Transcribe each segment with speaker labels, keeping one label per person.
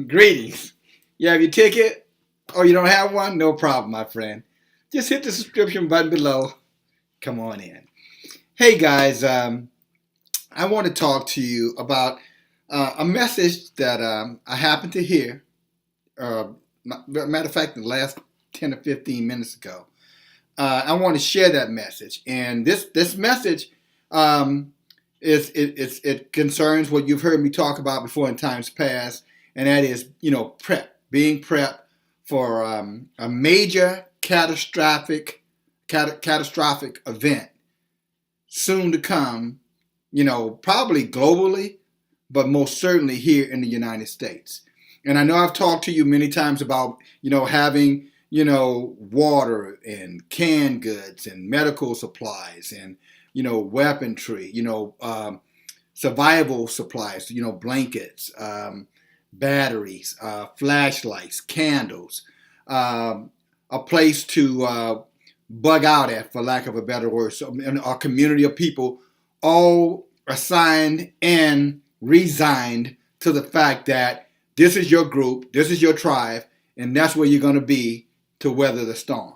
Speaker 1: Greetings. You have your ticket? Oh, you don't have one? No problem, my friend. Just hit the subscription button below. Come on in. Hey, guys. I want to talk to you about a message that I happened to hear. Matter of fact, in the last 10 or 15 minutes ago. I want to share that message. And this message it concerns what you've heard me talk about before in times past, and that is, being prepped for a major catastrophic event soon to come, probably globally, but most certainly here in the United States. And I know I've talked to you many times about, having, water and canned goods and medical supplies and, weaponry, survival supplies, blankets, batteries, flashlights, candles, a place to bug out at, for lack of a better word. So, and a community of people all assigned and resigned to the fact that this is your group, this is your tribe, and that's where you're going to be to weather the storm.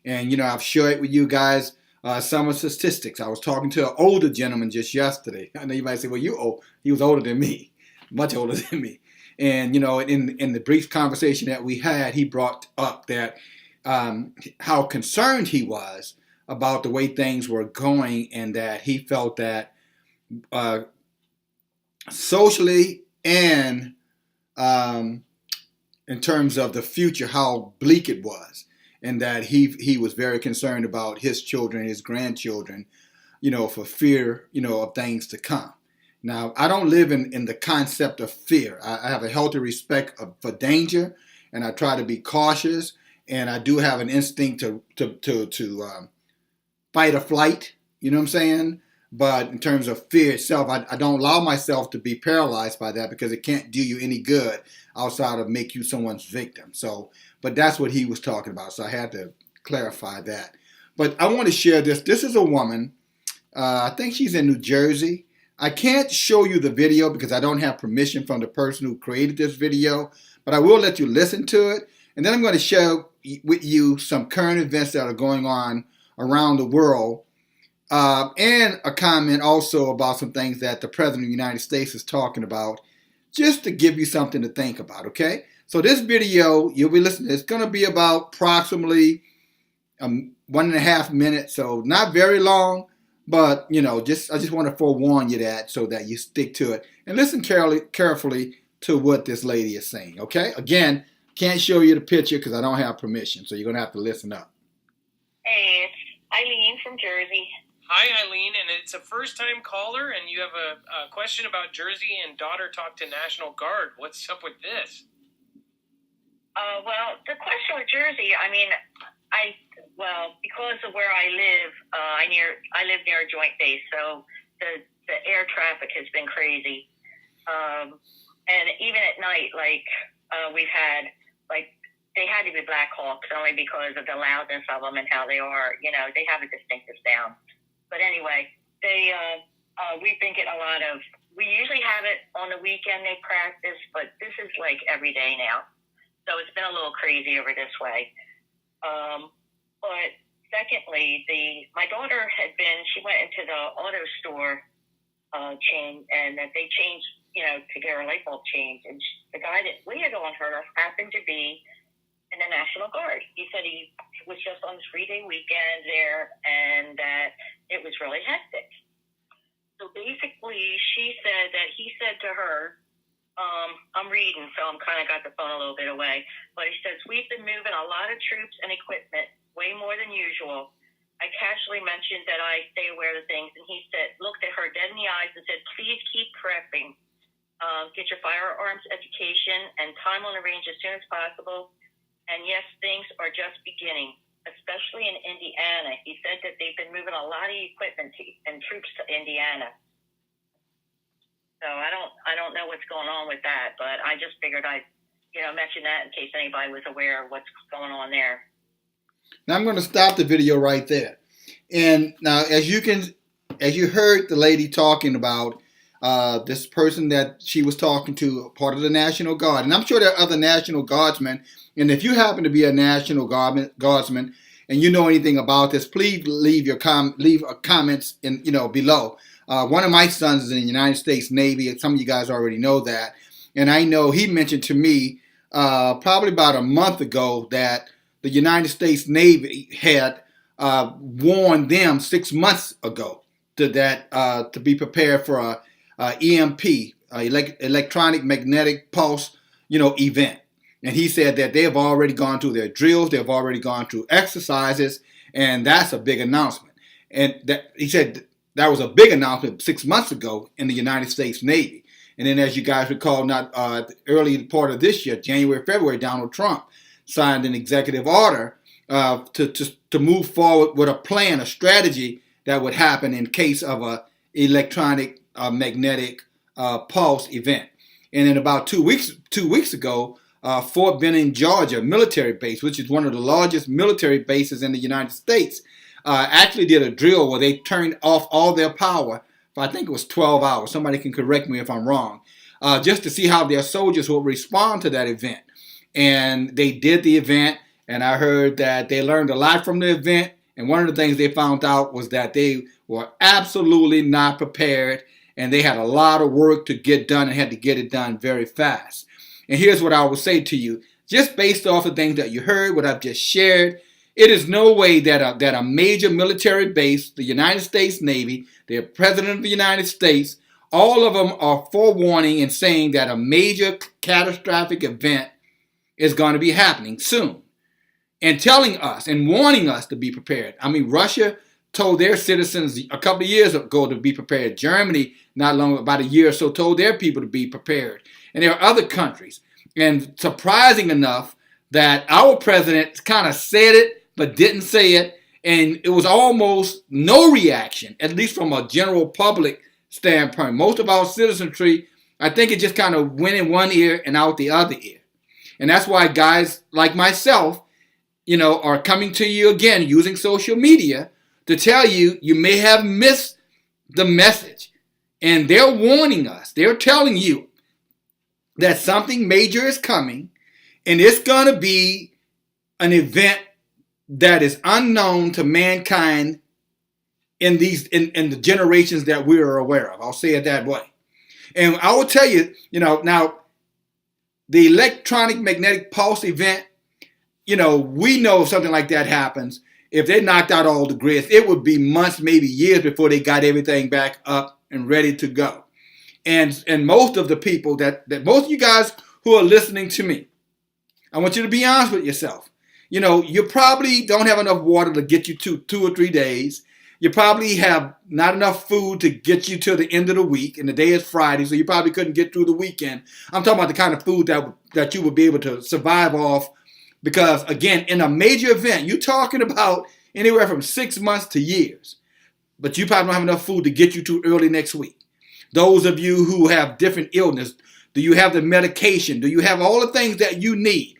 Speaker 1: And, I've shared with you guys some of the statistics. I was talking to an older gentleman just yesterday. I know you might say, well, you old. He was older than me, much older than me. And, in the brief conversation that we had, he brought up that how concerned he was about the way things were going, and that he felt that socially and in terms of the future, how bleak it was, and that he was very concerned about his children, his grandchildren, for fear, of things to come. Now, I don't live in the concept of fear. I have a healthy respect for danger, and I try to be cautious, and I do have an instinct to fight or flight, you know what I'm saying? But in terms of fear itself, I don't allow myself to be paralyzed by that, because it can't do you any good outside of make you someone's victim. So, but that's what he was talking about. So I had to clarify that. But I want to share this. This is a woman. I think she's in New Jersey. I can't show you the video because I don't have permission from the person who created this video, but I will let you listen to it. And then I'm going to share with you some current events that are going on around the world. And a comment also about some things that the President of the United States is talking about, just to give you something to think about, okay? So this video, you'll be listening, it's going to be about approximately 1.5 minutes, so not very long, but, I just want to forewarn you that, so that you stick to it. And listen carefully to what this lady is saying, okay? Again, can't show you the picture because I don't have permission, so you're going to have to listen up.
Speaker 2: Hey, it's Eileen from Jersey.
Speaker 3: Hi, Eileen, and it's a first-time caller, and you have a question about Jersey and daughter talk to National Guard. What's up with this?
Speaker 2: Well, the question with Jersey, because of where I live, I live near a joint base, so the air traffic has been crazy. And even at night, we've had, they had to be Black Hawks only because of the loudness of them and how they are, they have a distinctive sound. But anyway, we've been getting a lot of, we usually have it on the weekend they practice, but this is like every day now. So it's been a little crazy over this way. But secondly, my daughter she went into the auto store chain, and that they changed, to get her light bulb changed. And the guy that waited on her happened to be in the National Guard. He said he was just on his 3-day weekend there, and that it was really hectic. So basically, she said that he said to her, I'm reading, so I'm kind of got the phone a little bit away, but he says, we've been moving a lot of troops and equipment, way more than usual. I casually mentioned that I stay aware of things, and he said, looked at her dead in the eyes and said, please keep prepping. Get your firearms education and time on the range as soon as possible. And yes, things are just beginning, especially in Indiana. He said that they've been moving a lot of equipment and troops to Indiana. So I don't know what's going on with that, but I just figured I'd, mention that in case anybody was aware of what's going on there.
Speaker 1: Now I'm going to stop the video right there. And now, as you heard the lady talking about, this person that she was talking to, part of the National Guard, and I'm sure there are other National Guardsmen. And if you happen to be a National Guardsman and you know anything about this, please leave your comments in below. One of my sons is in the United States Navy. Some of you guys already know that, and I know he mentioned to me probably about a month ago that the United States Navy had warned them 6 months ago to be prepared for a EMP, electronic magnetic pulse, event. And he said that they have already gone through their drills, they've already gone through exercises, and that's a big announcement. And that he said that was a big announcement 6 months ago in the United States Navy. And then, as you guys recall, not early part of this year, January, February, Donald Trump signed an executive order to move forward with a plan, a strategy that would happen in case of a electronic magnetic pulse event. And then about 2 weeks ago, Fort Benning, Georgia military base, which is one of the largest military bases in the United States, actually did a drill where they turned off all their power for, I think it was 12 hours. Somebody can correct me if I'm wrong, just to see how their soldiers will respond to that event. And they did the event, and I heard that they learned a lot from the event. And one of the things they found out was that they were absolutely not prepared, and they had a lot of work to get done and had to get it done very fast. And here's what I will say to you, just based off the things that you heard, what I've just shared, it is no way that a major military base, the United States Navy, the President of the United States, all of them are forewarning and saying that a major catastrophic event is going to be happening soon, and telling us and warning us to be prepared. I mean, Russia told their citizens a couple of years ago to be prepared. Germany, not long, about a year or so, told their people to be prepared. And there are other countries. And surprising enough that our president kind of said it, but didn't say it. And it was almost no reaction, at least from a general public standpoint. Most of our citizenry, I think it just kind of went in one ear and out the other ear. And that's why guys like myself, are coming to you again using social media to tell you you may have missed the message. And they're warning us. They're telling you that something major is coming, and it's going to be an event that is unknown to mankind in the generations that we are aware of. I'll say it that way. And I will tell you, now the electronic magnetic pulse event, we know if something like that happens, if they knocked out all the grids, it would be months, maybe years before they got everything back up and ready to go. And most of the people that most of you guys who are listening to me, I want you to be honest with yourself. You probably don't have enough water to get you to 2 or 3 days. You probably have not enough food to get you to the end of the week, and the day is Friday, so you probably couldn't get through the weekend. I'm talking about the kind of food that you would be able to survive off. Because, again, in a major event, you're talking about anywhere from 6 months to years. But you probably don't have enough food to get you to early next week. Those of you who have different illness, do you have the medication? Do you have all the things that you need?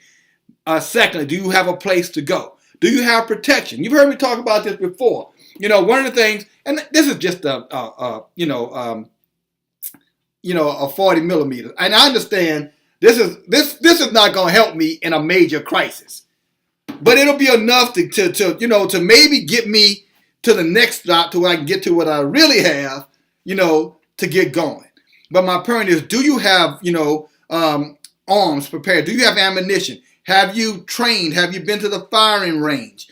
Speaker 1: Secondly, do you have a place to go? Do you have protection? You've heard me talk about this before. One of the things, and this is just a 40 millimeter. And I understand this is not going to help me in a major crisis, but it'll be enough to maybe get me to the next stop to where I can get to what I really have, to get going. But my point is, do you have arms prepared? Do you have ammunition? Have you trained? Have you been to the firing range?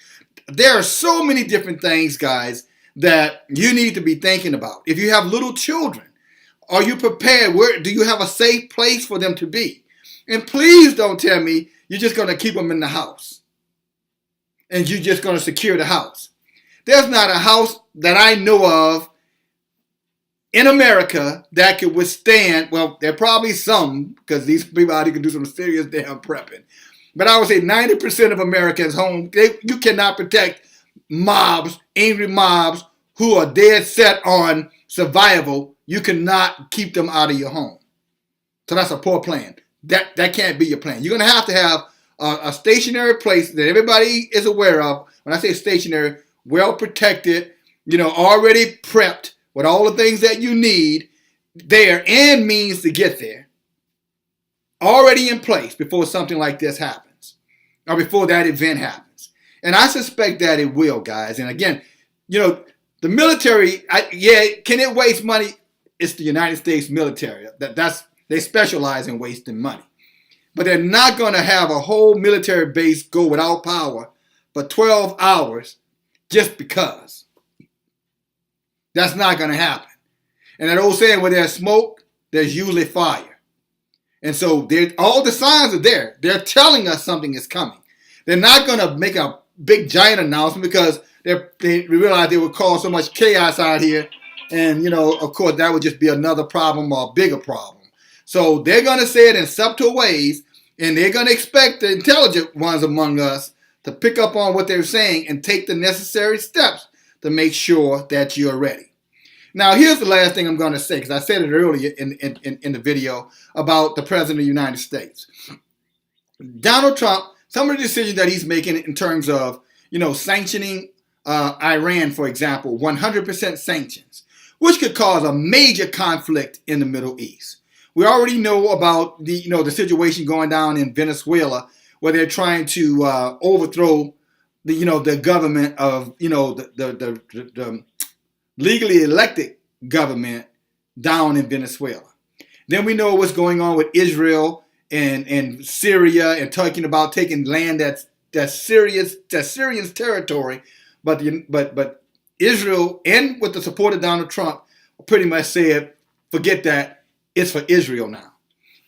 Speaker 1: There are so many different things, guys, that you need to be thinking about. If you have little children, are you prepared? Where do you have a safe place for them to be? And please don't tell me you're just going to keep them in the house and you're just going to secure the house. There's not a house that I know of in America that could withstand, well, there are probably some, because these people out here can do some serious damn prepping. But I would say 90% of Americans home, you cannot protect mobs, angry mobs who are dead set on survival. You cannot keep them out of your home. So that's a poor plan. That can't be your plan. You're going to have a stationary place that everybody is aware of. When I say stationary, well protected, already prepped with all the things that you need. there and means to get there already in place before something like this happens or before that event happens. And I suspect that it will, guys. And again, the military, can it waste money? It's the United States military. They specialize in wasting money. But they're not going to have a whole military base go without power for 12 hours just because. That's not going to happen. And that old saying, where there's smoke, there's usually fire. And so all the signs are there. They're telling us something is coming. They're not going to make a big giant announcement because they realize they would cause so much chaos out here. And, of course, that would just be another problem or a bigger problem. So they're going to say it in subtle ways, and they're going to expect the intelligent ones among us to pick up on what they're saying and take the necessary steps to make sure that you're ready. Now, here's the last thing I'm going to say, because I said it earlier in the video about the President of the United States. Donald Trump, some of the decisions that he's making in terms of, sanctioning Iran, for example, 100% sanctions, which could cause a major conflict in the Middle East. We already know about the situation going down in Venezuela, where they're trying to overthrow the government of the legally elected government down in Venezuela. Then we know what's going on with Israel and Syria, and talking about taking land that's Syrian territory, but Israel, and with the support of Donald Trump, pretty much said, forget that. It's for Israel now.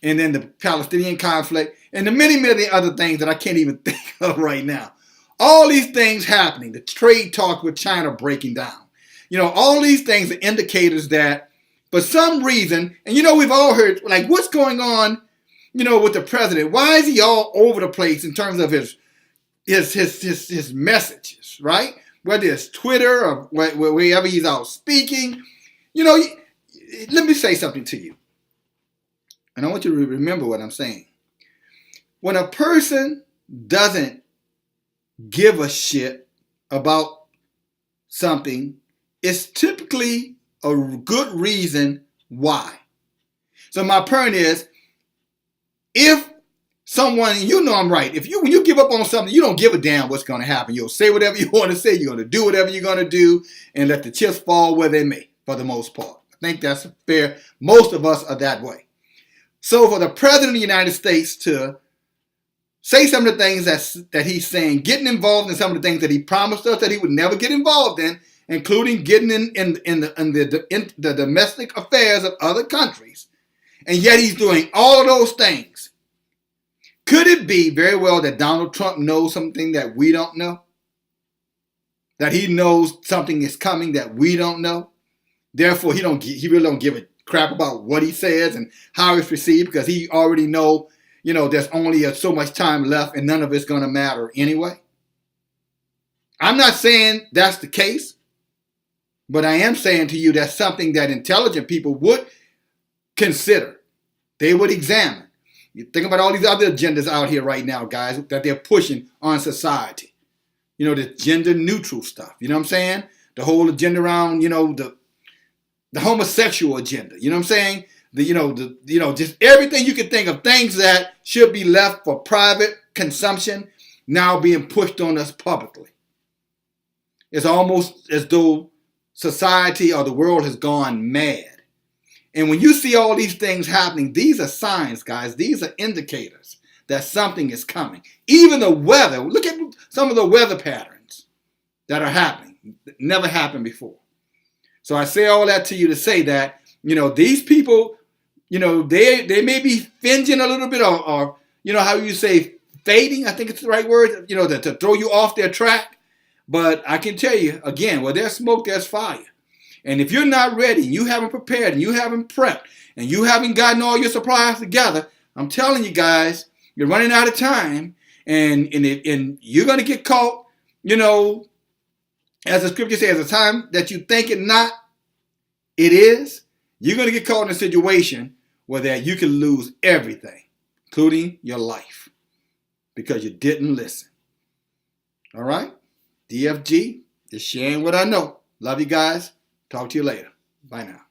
Speaker 1: And then the Palestinian conflict and the many, many other things that I can't even think of right now. All these things happening, the trade talk with China breaking down. All these things are indicators that for some reason, and we've all heard, like, what's going on, with the president? Why is he all over the place in terms of his messages, right? Whether it's Twitter or wherever he's out speaking. Let me say something to you. And I want you to remember what I'm saying. When a person doesn't give a shit about something, it's typically a good reason why. So my point is, if someone, I'm right, when you give up on something, you don't give a damn what's going to happen. You'll say whatever you want to say, you're going to do whatever you're going to do, and let the chips fall where they may, for the most part. I think that's fair. Most of us are that way. So for the President of the United States to say some of the things that he's saying, getting involved in some of the things that he promised us that he would never get involved in, including getting in the domestic affairs of other countries, and yet he's doing all of those things. Could it be very well that Donald Trump knows something that we don't know? That he knows something is coming that we don't know? Therefore, he really don't give a crap about what he says and how it's received, because he already know, there's only so much time left and none of it's going to matter anyway. I'm not saying that's the case, but I am saying to you that's something that intelligent people would consider. They would examine. You think about all these other agendas out here right now, guys, that they're pushing on society. The gender neutral stuff. You know what I'm saying? The whole agenda around, the homosexual agenda. You know what I'm saying? Just everything you can think of, things that should be left for private consumption, now being pushed on us publicly. It's almost as though society or the world has gone mad. And when you see all these things happening, these are signs, guys. These are indicators that something is coming. Even the weather. Look at some of the weather patterns that are happening. Never happened before. So I say all that to you to say that, these people, they may be finging a little bit or how you say fading, I think it's the right word, to throw you off their track. But I can tell you, again, where there's smoke, there's fire. And if you're not ready, and you haven't prepared, and you haven't prepped, and you haven't gotten all your supplies together, I'm telling you guys, you're running out of time, and you're going to get caught, as the scripture says, the time that you think it not, it is. You're going to get caught in a situation where that you can lose everything, including your life, because you didn't listen. All right? DFG, just sharing what I know. Love you guys. Talk to you later. Bye now.